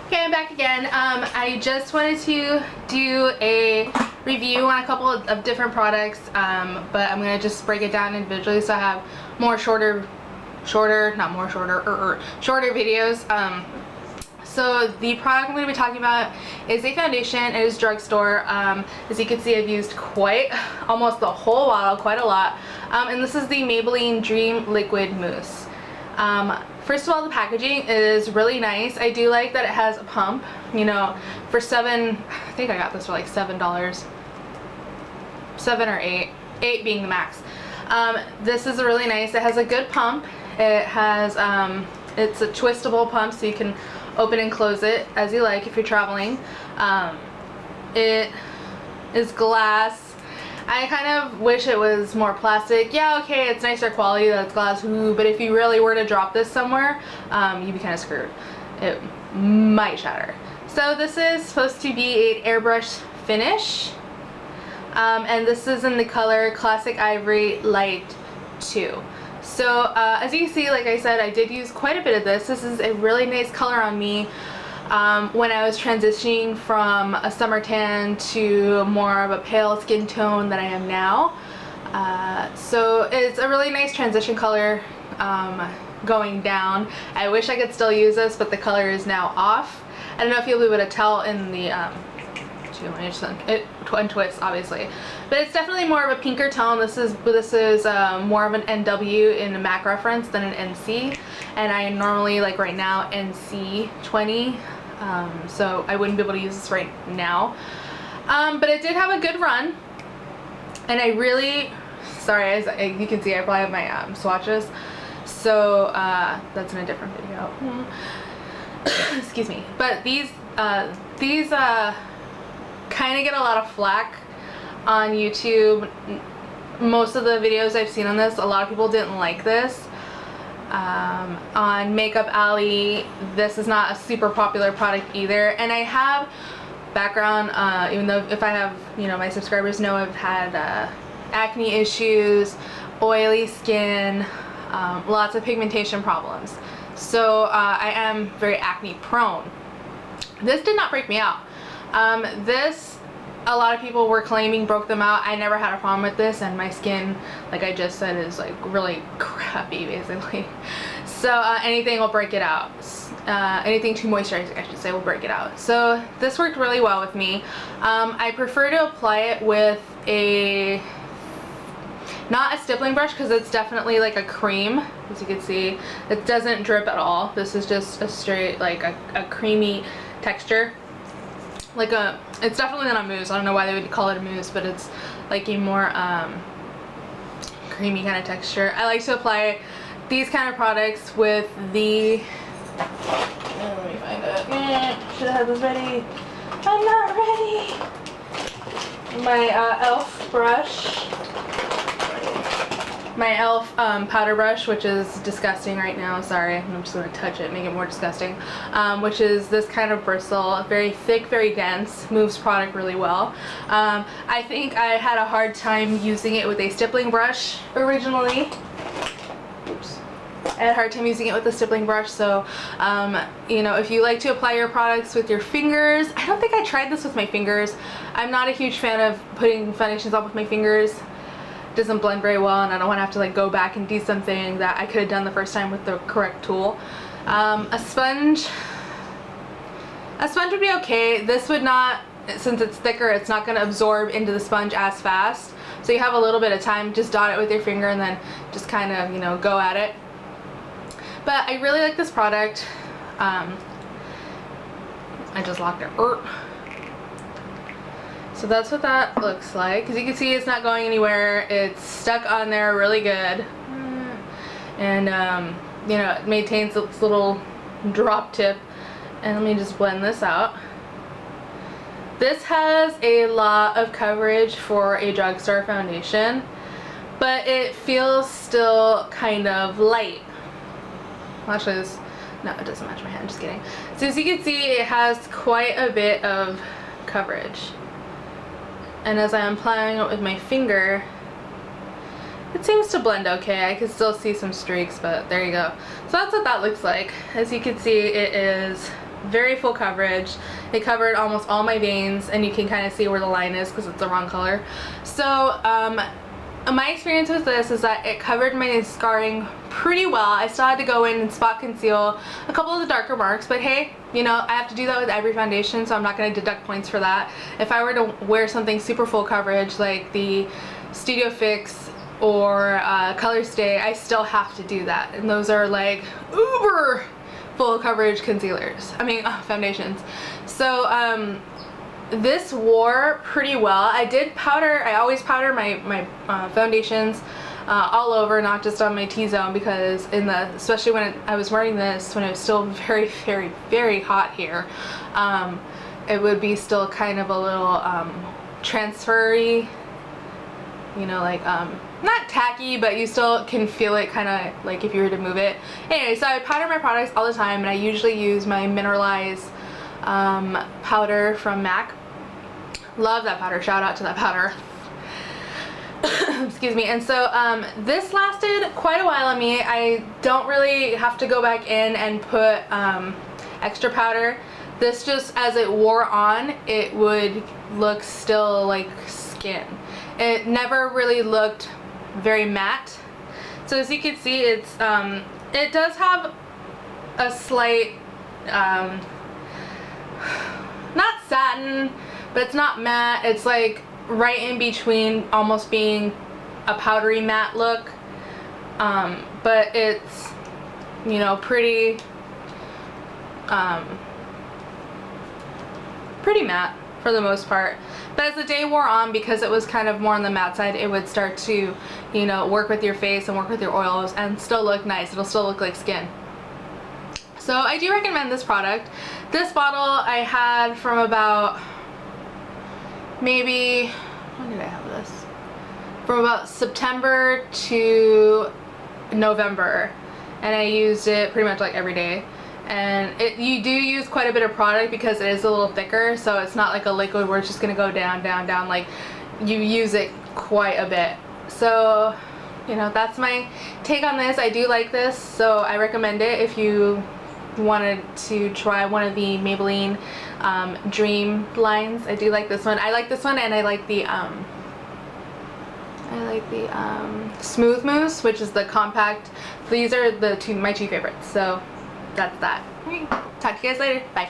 Okay, I'm back again. I just wanted to do a review on a couple of different products, but I'm gonna just break it down individually so I have more shorter videos. So the product I'm going to be talking about is a foundation. It is drugstore. As you can see, I've used almost the whole bottle, quite a lot. And this is the Maybelline Dream Liquid Mousse. First of all, the packaging is really nice. I do like that it has a pump. You know, for I think I got this for like $7. 7 or 8. 8 being the max. This is really nice. It has a good pump. It has, it's a twistable pump, so you can open and close it as you like if you're traveling. It is glass. I kind of wish it was more plastic. Yeah, okay, it's nicer quality that it's glass, but if you really were to drop this somewhere, you'd be kind of screwed. It might shatter. So this is supposed to be an airbrush finish, and this is in the color Classic Ivory Light 2. So as you can see, like I said, I did use quite a bit of this. This is a really nice color on me. When I was transitioning from a summer tan to more of a pale skin tone that I am now. So it's a really nice transition color going down. I wish I could still use this, but the color is now off. I don't know if you'll be able to tell in the twist, obviously, but it's definitely more of a pinker tone. This is more of an NW in a MAC reference than an NC, and I normally, like right now, NC 20. So I wouldn't be able to use this right now, but it did have a good run, and I really, sorry, as you can see, I probably have my swatches, so that's in a different video. Excuse me. But these kind of get a lot of flack on YouTube. Most of the videos I've seen on this, a lot of people didn't like this. On Makeup Alley, this is not a super popular product either, and I have background, even though if I have, you know, my subscribers know I've had acne issues, oily skin, lots of pigmentation problems, so I am very acne prone. This did not break me out. This, a lot of people were claiming broke them out. I never had a problem with this, and my skin, like I just said, is like really crappy basically. So anything will break it out. Anything too moisturizing, I should say, will break it out. So this worked really well with me. I prefer to apply it with not a stippling brush, because it's definitely like a cream, as you can see. It doesn't drip at all. This is just a straight, like a creamy texture. It's definitely not a mousse. I don't know why they would call it a mousse, but it's like a more creamy kind of texture. I like to apply these kind of products with the, let me find it. Should have had this ready. I'm not ready. My e.l.f. brush. My e.l.f. powder brush, which is disgusting right now, sorry, I'm just going to touch it, make it more disgusting, which is this kind of bristle, very thick, very dense, moves product really well. I think I had a hard time using it with a stippling brush originally. Oops. I had a hard time using it with a stippling brush, so you know, if you like to apply your products with your fingers, I don't think I tried this with my fingers. I'm not a huge fan of putting foundations on with my fingers. Doesn't blend very well, and I don't want to have to like go back and do something that I could have done the first time with the correct tool. A sponge would be okay. This would not, since it's thicker, it's not going to absorb into the sponge as fast, so you have a little bit of time. Just dot it with your finger and then just kind of, you know, go at it. But I really like this product. I just locked it. So that's what that looks like. As you can see, it's not going anywhere. It's stuck on there really good. And, you know, it maintains its little drop tip. And let me just blend this out. This has a lot of coverage for a drugstore foundation, but it feels still kind of light. Actually, no, it doesn't match my hand, just kidding. So as you can see, it has quite a bit of coverage. And as I'm applying it with my finger, it seems to blend okay. I can still see some streaks, but there you go. So that's what that looks like. As you can see, it is very full coverage. It covered almost all my veins, and you can kind of see where the line is because it's the wrong color. So my experience with this is that it covered my scarring pretty well. I still had to go in and spot conceal a couple of the darker marks, but hey, you know, I have to do that with every foundation, so I'm not going to deduct points for that. If I were to wear something super full coverage like the Studio Fix or Color Stay, I still have to do that, and those are like uber full coverage concealers, foundations. So this wore pretty well. I did powder, I always powder my foundations all over, not just on my T-zone, because especially when I was wearing this when it was still very, very, very hot here, it would be still kind of a little transfer-y, you know, like not tacky, but you still can feel it kind of like if you were to move it. Anyway, so I powder my products all the time, and I usually use my Mineralize powder from MAC. Love that powder, shout out to that powder. Excuse me. And so this lasted quite a while on me. I don't really have to go back in and put extra powder. This just, as it wore on, it would look still like skin. It never really looked very matte. So as you can see, it's it does have a slight not satin, but it's not matte. It's like right in between, almost being a powdery matte look, but it's, you know, pretty matte for the most part. But as the day wore on, because it was kind of more on the matte side, it would start to, you know, work with your face and work with your oils and still look nice. It'll still look like skin. So I do recommend this product. This bottle I had from about maybe, when did I have this? From about September to November, and I used it pretty much like every day. And you do use quite a bit of product because it is a little thicker, so it's not like a liquid where it's just gonna go down, down, down. Like, you use it quite a bit. So, you know, that's my take on this. I do like this, so I recommend it if you wanted to try one of the Maybelline Dream lines. I do like this one. I like this one, and I like the Smooth Mousse, which is the compact. These are my two favorites. So that's that. Talk to you guys later. Bye.